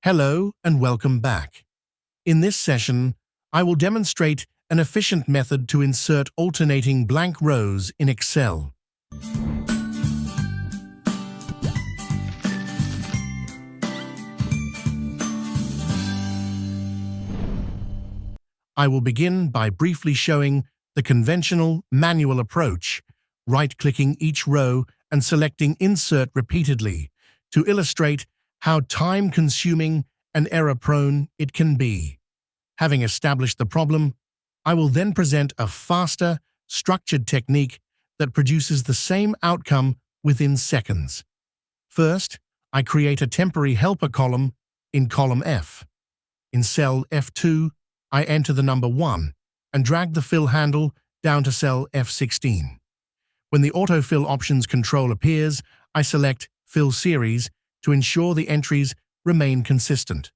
Hello and welcome back. In this session, I will demonstrate an efficient method to insert alternating blank rows in Excel. I will begin by briefly showing the conventional manual approach, right-clicking each row and selecting Insert repeatedly to illustrate how time-consuming and error-prone it can be. Having established the problem, I will then present a faster, structured technique that produces the same outcome within seconds. First, I create a temporary helper column in column F. In cell F2, I enter the number 1 and drag the fill handle down to cell F16. When the autofill options control appears, I select Fill Series to ensure the entries remain consistent.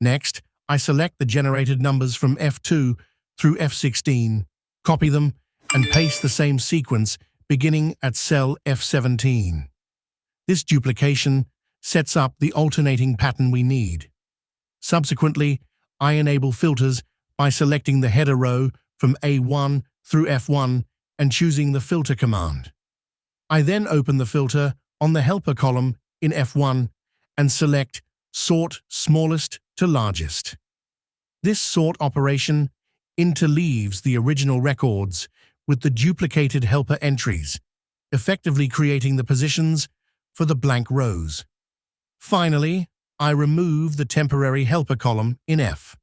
Next, I select the generated numbers from F2 through F16, copy them, and paste the same sequence beginning at cell F17. This duplication sets up the alternating pattern we need. Subsequently, I enable filters by selecting the header row from A1 through F1 and choosing the filter command. I then open the filter on the helper column in F1 and select Sort Smallest to Largest. This sort operation interleaves the original records with the duplicated helper entries, effectively creating the positions for the blank rows. Finally, I remove the temporary helper column in F.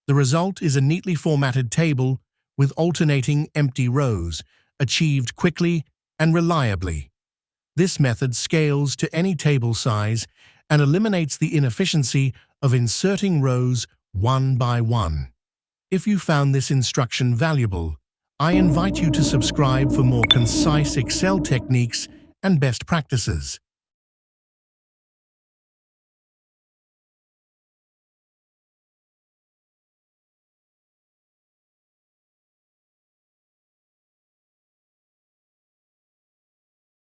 The result is a neatly formatted table with alternating empty rows, achieved quickly and reliably. This method scales to any table size and eliminates the inefficiency of inserting rows one by one. If you found this instruction valuable, I invite you to subscribe for more concise Excel techniques and best practices.